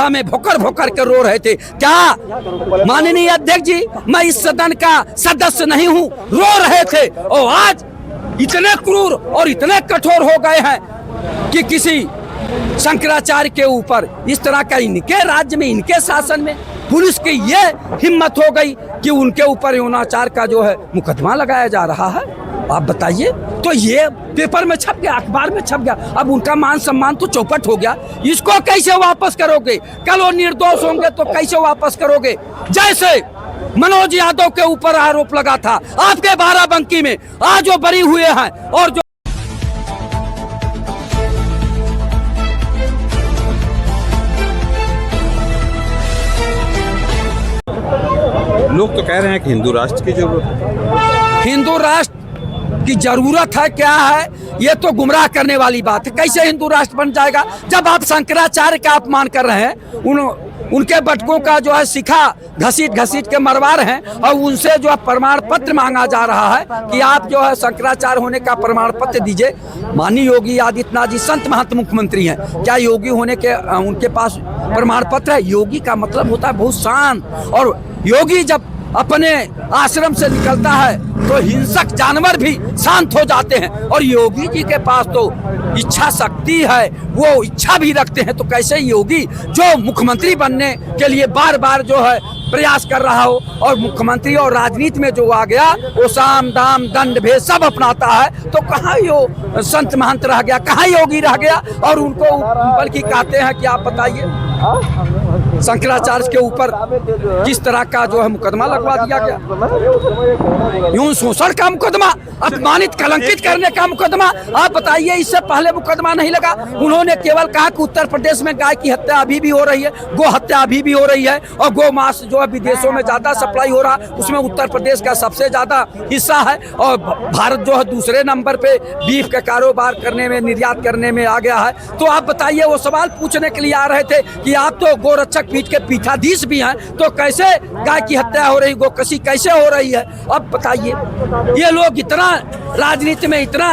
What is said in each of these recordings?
सभा में भोकर भोकर के रो रहे थे। क्या माननीय अध्यक्ष जी, मैं इस सदन का सदस्य नहीं हूँ, रो रहे थे। और आज इतने क्रूर और इतने कठोर हो गए हैं कि किसी शंकराचार्य के ऊपर इस तरह का, इनके राज्य में, इनके शासन में पुलिस की ये हिम्मत हो गई कि उनके ऊपर यौनाचार का जो है मुकदमा लगाया जा रहा है। आप बताइए, तो ये पेपर में छप गया, अखबार में छप गया, अब उनका मान सम्मान तो चौपट हो गया। इसको कैसे वापस करोगे? कल वो निर्दोष होंगे तो कैसे वापस करोगे? जैसे मनोज यादव के ऊपर आरोप लगा था आपके बाराबंकी में, आज वो बरी हुए हैं। और जो लोग तो कह रहे हैं कि हिंदू राष्ट्र की जरूरत है। हिंदू राष्ट्र की जरूरत है क्या है? ये तो गुमराह करने वाली बात है। कैसे हिंदू राष्ट्र बन जाएगा जब आप शंकराचार्य का अपमान कर रहे हैं? उनके बटकों का जो है शिखा घसीट घसीट के मरवा रहे हैं और उनसे जो है प्रमाण पत्र मांगा जा रहा है कि आप जो है शंकराचार्य होने का प्रमाण पत्र दीजिए। माननीय योगी आदित्यनाथ जी संत महंत मुख्यमंत्री हैं, क्या योगी होने के उनके पास प्रमाण पत्र है? योगी का मतलब होता है बहुत शांत, और योगी जब अपने आश्रम से निकलता है तो हिंसक जानवर भी शांत हो जाते हैं। और योगी जी के पास तो इच्छा शक्ति है, वो इच्छा भी रखते हैं। तो कैसे योगी जो मुख्यमंत्री बनने के लिए बार बार जो है प्रयास कर रहा हो, और मुख्यमंत्री और राजनीति में जो आ गया वो साम दाम दंड भेद सब अपनाता है, तो कहाँ यो संत महंत रह गया, कहाँ योगी रह गया? और उनको बल्कि कहते हैं कि आप बताइए शंकराचार्य के ऊपर किस तरह का जो है मुकदमा लगवा दिया गया, यूं शोषण का मुकदमा, अपमानित कलंकित करने का मुकदमा। आप बताइए, इससे पहले मुकदमा नहीं लगा। उन्होंने केवल कहा कि उत्तर प्रदेश में गाय की हत्या अभी भी हो रही है, गो हत्या अभी भी हो रही है, और गो मांस जो है विदेशों में ज्यादा सप्लाई हो रहा, उसमें उत्तर प्रदेश का सबसे ज्यादा हिस्सा है। और भारत जो है दूसरे नंबर पे बीफ का कारोबार करने में, निर्यात करने में आ गया है। तो आप बताइए, वो सवाल पूछने के लिए आ रहे थे कि आप तो गोरक्षक पीठ के पीठाधीश भी हैं, तो कैसे गाय की हत्या हो रही, गोकशी कैसे हो रही है? अब बताइए, ये लोग इतना राजनीति में इतना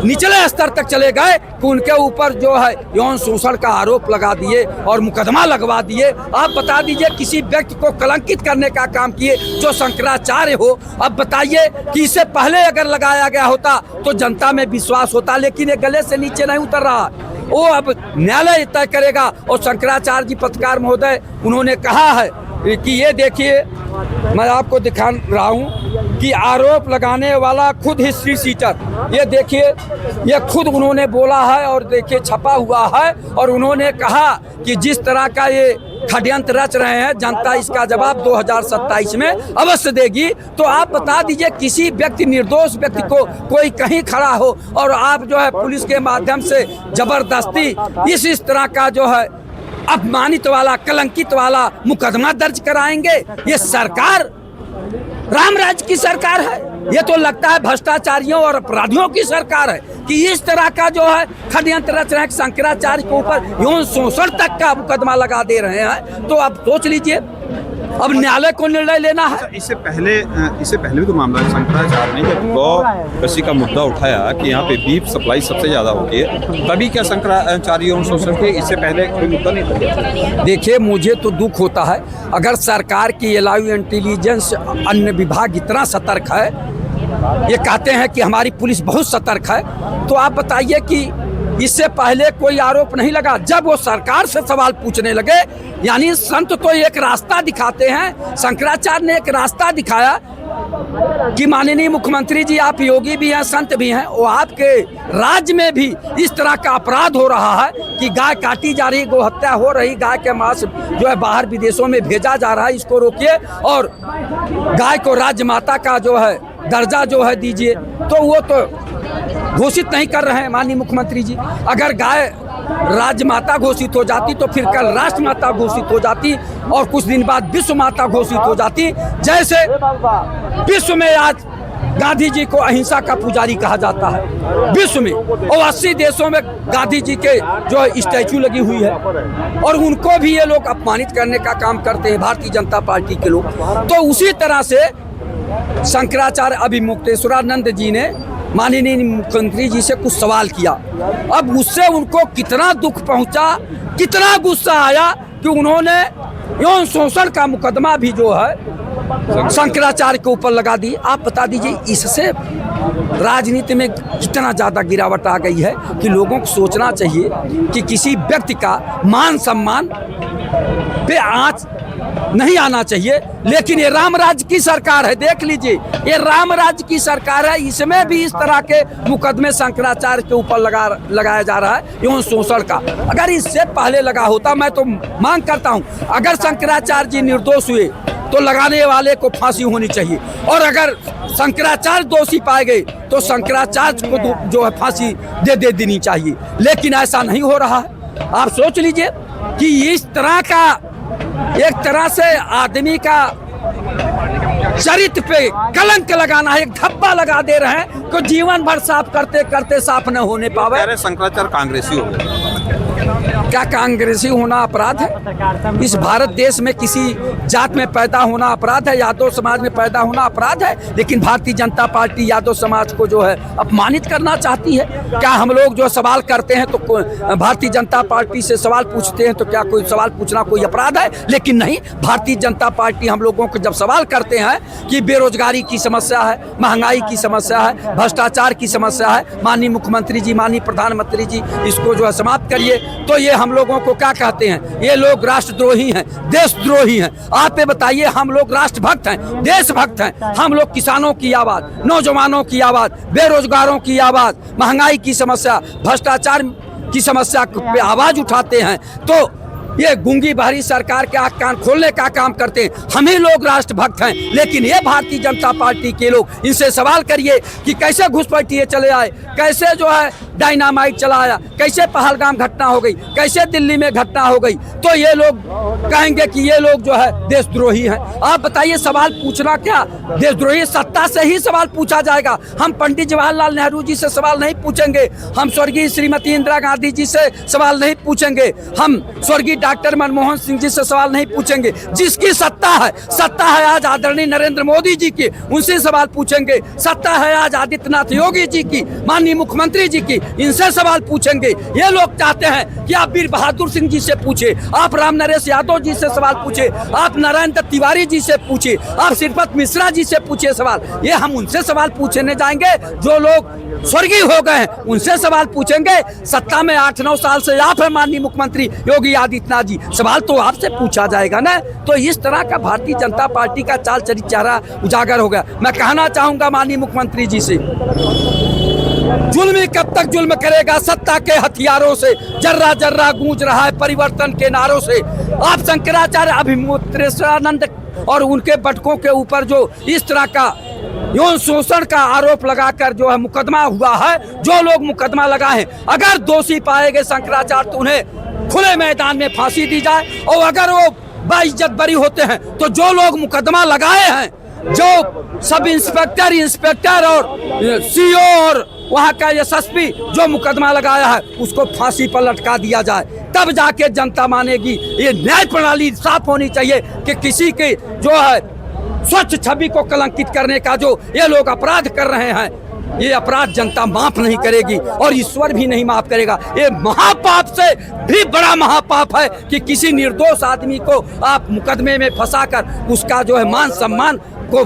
निचले स्तर तक चले गए कि उनके ऊपर जो है यौन शोषण का आरोप लगा दिए और मुकदमा लगवा दिए। आप बता दीजिए, किसी व्यक्ति को कलंकित करने का काम किए जो शंकराचार्य हो। अब बताइए कि इससे पहले अगर लगाया गया होता तो जनता में विश्वास होता, लेकिन ये गले से नीचे नहीं उतर रहा। वो अब न्यायालय तय करेगा। और शंकराचार्य जी पत्रकार महोदय, उन्होंने कहा है कि ये देखिए, मैं आपको दिखा रहा हूँ कि आरोप लगाने वाला खुद हिस्ट्री सीटर, ये देखिए, ये खुद उन्होंने बोला है और देखिए छपा हुआ है। और उन्होंने कहा कि जिस तरह का ये षड्यंत्र रच रहे हैं, जनता इसका जवाब 2027 में अवश्य देगी। तो आप बता दीजिए, किसी व्यक्ति, निर्दोष व्यक्ति को कोई कहीं खड़ा हो और आप जो है पुलिस के माध्यम से जबरदस्ती इस तरह का जो है अपमानित वाला, कलंकित वाला मुकदमा दर्ज कराएंगे? ये सरकार राम राज्य की सरकार है? ये तो लगता है भ्रष्टाचारियों और अपराधियों की सरकार है कि इस तरह का जो है षड्यंत्र रच रहे हैं, शंकराचार्य के ऊपर यौन शोषण तक का मुकदमा लगा दे रहे हैं। तो आप सोच लीजिए, अब न्यायालय को निर्णय लेना है। इससे पहले भी तो मामला शंकराचार्य ने जब गौ-कशी का मुद्दा उठाया कि यहाँ पे बीफ सप्लाई सबसे ज्यादा होती है, तभी क्या शंकराचार्य यौन शोषण के इससे पहले कोई मुद्दा नहीं था? देखिए, मुझे तो दुख होता है, अगर सरकार की एलायू इंटेलिजेंस अन्य विभाग इतना सतर्क है, ये कहते हैं कि हमारी पुलिस बहुत सतर्क है, तो आप बताइए कि इससे पहले कोई आरोप नहीं लगा। जब वो सरकार से सवाल पूछने लगे, यानी संत तो एक रास्ता दिखाते हैं, शंकराचार्य ने एक रास्ता दिखाया कि माननीय मुख्यमंत्री जी, आप योगी भी हैं, संत भी हैं, और आपके राज्य में भी इस तरह का अपराध हो रहा है कि गाय काटी जा रही, गो हत्या हो रही, गाय के मांस जो है बाहर विदेशों में भेजा जा रहा है, इसको रोकिए और गाय को राज्य माता का जो है दर्जा जो है दीजिए। तो वो तो घोषित नहीं कर रहे हैं माननीय मुख्यमंत्री जी। अगर गाय राज्य माता घोषित हो जाती तो फिर कल राष्ट्र माता घोषित हो जाती और कुछ दिन बाद विश्व माता घोषित हो जाती। जैसे विश्व में आज गांधी जी को अहिंसा का पुजारी कहा जाता है विश्व में, और 80 देशों में गांधी जी के जो स्टैचू लगी हुई है, और उनको भी ये लोग अपमानित करने का काम करते हैं, भारतीय जनता पार्टी के लोग। तो उसी तरह से शंकराचार्य अभी मुक्तेश्वरानंद जी ने माननीय मुख्यमंत्री जी से कुछ सवाल किया। अब उससे उनको कितना दुख पहुंचा, कितना गुस्सा आया कि उन्होंने यौन शोषण का मुकदमा भी जो है शंकराचार्य के ऊपर लगा दी। आप बता दीजिए, इससे राजनीति में कितना ज़्यादा गिरावट आ गई है कि लोगों को सोचना चाहिए कि किसी व्यक्ति का मान सम्मान पे आँच नहीं आना चाहिए। लेकिन ये राम राज्य की सरकार है, देख लीजिए, ये राम राज्य की सरकार है, इसमें भी इस तरह के मुकदमे शंकराचार्य के ऊपर लगाया जा रहा है यौन शोषण का। अगर इससे पहले लगा होता, मैं तो मांग करता हूँ, अगर शंकराचार्य जी निर्दोष हुए तो लगाने वाले को फांसी होनी चाहिए, और अगर शंकराचार्य दोषी पाए गए तो शंकराचार्य को जो है फांसी दे देनी चाहिए। लेकिन ऐसा नहीं हो रहा है। आप सोच लीजिए कि इस तरह का एक तरह से आदमी का चरित्र पे कलंक लगाना है, एक धब्बा लगा दे रहे हैं कि जीवन भर साफ करते करते साफ न होने पावे। शंकराचार्य कांग्रेसी हो गए। क्या कांग्रेसी होना अपराध है? इस भारत देश में किसी जात में पैदा होना अपराध है, यादव समाज में पैदा होना अपराध है, लेकिन भारतीय जनता पार्टी यादव समाज को जो है अपमानित करना चाहती है। क्या हम लोग जो सवाल करते हैं तो भारतीय जनता पार्टी से सवाल पूछते हैं तो क्या कोई सवाल पूछना कोई अपराध है? लेकिन नहीं, भारतीय जनता पार्टी हम लोगों को जब सवाल करते हैं कि बेरोजगारी की समस्या है, महंगाई की समस्या है, भ्रष्टाचार की समस्या है, माननीय मुख्यमंत्री जी, माननीय प्रधानमंत्री जी इसको जो है समाप्त करिए, तो ये हम लोगों को क्या कहते हैं? ये लोग राष्ट्रद्रोही हैं, देशद्रोही हैं। आप ये बताइए, हम लोग राष्ट्रभक्त हैं, देशभक्त हैं, हम लोग किसानों की आवाज, नौजवानों की आवाज, बेरोजगारों की आवाज, महंगाई की समस्या, भ्रष्टाचार की समस्या पे आवाज उठाते हैं, तो ये गूंगी बहरी सरकार के आँख कान खोलने का काम करते हैं। हम ही लोग राष्ट्रभक्त हैं, लेकिन ये भारतीय जनता पार्टी के लोग, इनसे सवाल करिए कि कैसे घुसपैठिए चले आए, कैसे जो है डायनामाइट चलाया, कैसे पहलगाम घटना हो गई, कैसे दिल्ली में घटना हो गई, तो ये लोग कहेंगे कि ये लोग जो है देशद्रोही हैं। आप बताइए, सवाल पूछना क्या देशद्रोही? सत्ता से ही सवाल पूछा जाएगा। हम पंडित जवाहरलाल नेहरू जी से सवाल नहीं पूछेंगे, हम स्वर्गीय श्रीमती इंदिरा गांधी जी से सवाल नहीं पूछेंगे, हम स्वर्गीय डॉक्टर मनमोहन सिंह जी से सवाल नहीं पूछेंगे। जिसकी सत्ता है आज आदरणीय नरेंद्र मोदी जी की, उनसे सवाल पूछेंगे। सत्ता है आज आदित्यनाथ योगी जी की, माननीय मुख्यमंत्री जी की, इनसे सवाल पूछेंगे। ये लोग चाहते हैं कि आप वीर बहादुर सिंह जी से पूछे, आप राम नरेश यादव जी से सवाल पूछे, आप नारायण दत्त तिवारी जी से पूछे, आप श्रीपत मिश्रा जी से पूछे सवाल। ये हम उनसे सवाल पूछने जाएंगे जो लोग स्वर्गीय हो गए हैं, उनसे सवाल पूछेंगे। सत्ता में 8-9 साल से आप है माननीय मुख्यमंत्री योगी आदित्यनाथ जी, सवाल तो आपसे पूछा जाएगा ना। तो इस तरह का भारतीय जनता पार्टी का चाल चरित्र चेहरा उजागर हो गया। मैं कहना चाहूंगा माननीय मुख्यमंत्री जी से, जुल्मी कब तक जुल्म करेगा? सत्ता के हथियारों से जर्रा जर्रा गूंज रहा है परिवर्तन के नारों से। आप शंकराचार्य अभिमोत्रेश्वरानंद और उनके बटकों के ऊपर जो इस तरह का यौन शोषण का आरोप लगाकर जो है मुकदमा हुआ है, जो लोग मुकदमा लगाए हैं, अगर दोषी पाए गए शंकराचार्य तो उन्हें खुले मैदान में फांसी दी जाए, और अगर वो बाइज्जत बरी होते हैं तो जो लोग मुकदमा लगाए हैं, जो सब इंस्पेक्टर और सीओ और वहाँ का एसएसपी जो मुकदमा लगाया है, उसको फांसी पर लटका दिया जाए, तब जाके जनता मानेगी। ये न्याय प्रणाली साफ होनी चाहिए कि किसी के जो है स्वच्छ छवि को कलंकित करने का जो ये लोग अपराध कर रहे हैं, ये अपराध जनता माफ नहीं करेगी और ईश्वर भी नहीं माफ करेगा। ये महापाप से भी बड़ा महापाप है कि किसी निर्दोष आदमी को आप मुकदमे में फंसाकर उसका जो है मान सम्मान को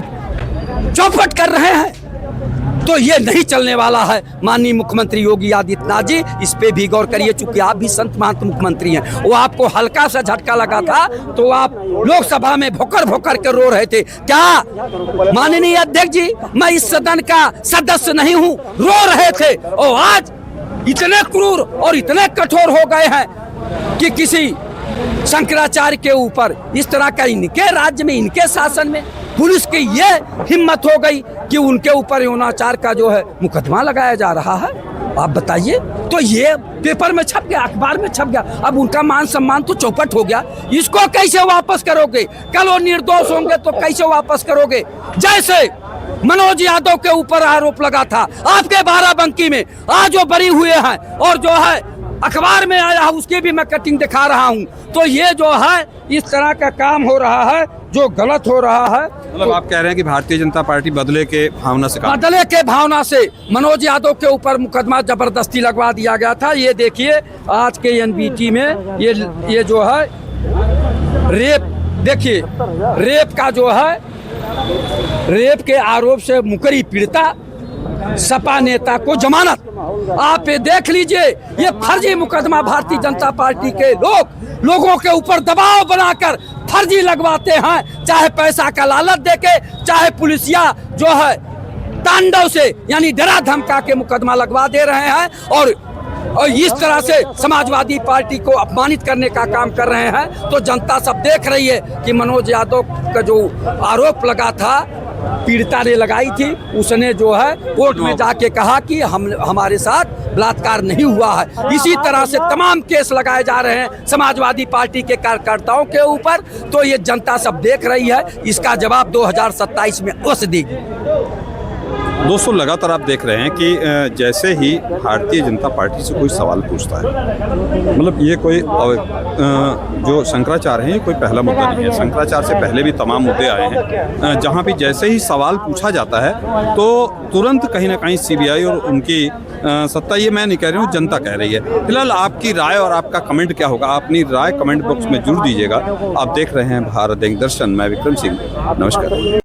चौपट कर रहे हैं। तो ये नहीं चलने वाला है। माननीय मुख्यमंत्री योगी आदित्यनाथ जी, इस पे भी गौर करिए, चूंकि आप भी संत महंत मुख्यमंत्री हैं। वो आपको हल्का सा झटका लगा था तो आप लोकसभा में भोकर भोकर के रो रहे थे। क्या माननीय अध्यक्ष जी, मैं इस सदन का सदस्य नहीं हूँ, रो रहे थे। और आज इतने क्रूर और इतने कठोर हो गए हैं कि किसी शंकराचार्य के ऊपर इस तरह का, इनके राज्य में, इनके शासन में पुलिस की ये हिम्मत हो गई कि उनके ऊपर यौनाचार का जो है मुकदमा लगाया जा रहा है। आप बताइए, तो ये पेपर में छप गया, अखबार में छप गया, अब उनका मान सम्मान तो चौपट हो गया। इसको कैसे वापस करोगे? कल वो निर्दोष होंगे तो कैसे वापस करोगे? जैसे मनोज यादव के ऊपर आरोप लगा था आपके बाराबंकी में, आज वो बरी हुए हैं और जो है अखबार में आया है, उसकी भी मैं कटिंग दिखा रहा हूँ। तो ये जो है इस तरह का काम हो रहा है जो गलत हो रहा है। मतलब आप कह रहे हैं कि भारतीय जनता पार्टी बदले के भावना से बदले के भावना से मनोज यादव के ऊपर मुकदमा जबरदस्ती लगवा दिया गया था। ये देखिए आज के एनबीटी में ये जो है रेप, देखिए रेप का जो है, रेप के आरोप से मुकरी पीड़िता, सपा नेता को जमानत। आप ये देख लीजिए, ये फर्जी मुकदमा भारतीय जनता पार्टी के लोगों के ऊपर दबाव बनाकर फर्जी लगवाते हैं, चाहे पैसा का लालच देके, चाहे पुलिसिया जो है तांडव से यानी डरा धमका के मुकदमा लगवा दे रहे हैं और इस तरह से समाजवादी पार्टी को अपमानित करने का काम कर रहे हैं। तो जनता सब देख रही है कि मनोज यादव का जो आरोप लगा था, पीड़िता ने लगाई थी, उसने जो है कोर्ट में जाके कहा कि हमारे साथ बलात्कार नहीं हुआ है। इसी तरह से तमाम केस लगाए जा रहे हैं समाजवादी पार्टी के कार्यकर्ताओं के ऊपर। तो ये जनता सब देख रही है, इसका जवाब 2027 में अवश्य देगी। दोस्तों, लगातार आप देख रहे हैं कि जैसे ही भारतीय जनता पार्टी से कोई सवाल पूछता है, मतलब ये कोई जो शंकराचार्य हैं, ये कोई पहला मुद्दा नहीं है। शंकराचार्य से पहले भी तमाम मुद्दे आए हैं, जहाँ भी जैसे ही सवाल पूछा जाता है तो तुरंत कहीं ना कहीं सीबीआई और उनकी सत्ता, ये मैं नहीं कह रही हूँ, जनता कह रही है। फिलहाल आपकी राय और आपका कमेंट क्या होगा, अपनी राय कमेंट बॉक्स में जरूर दीजिएगा। आप देख रहे हैं भारत दर्शन, मैं विक्रम सिंह, नमस्कार।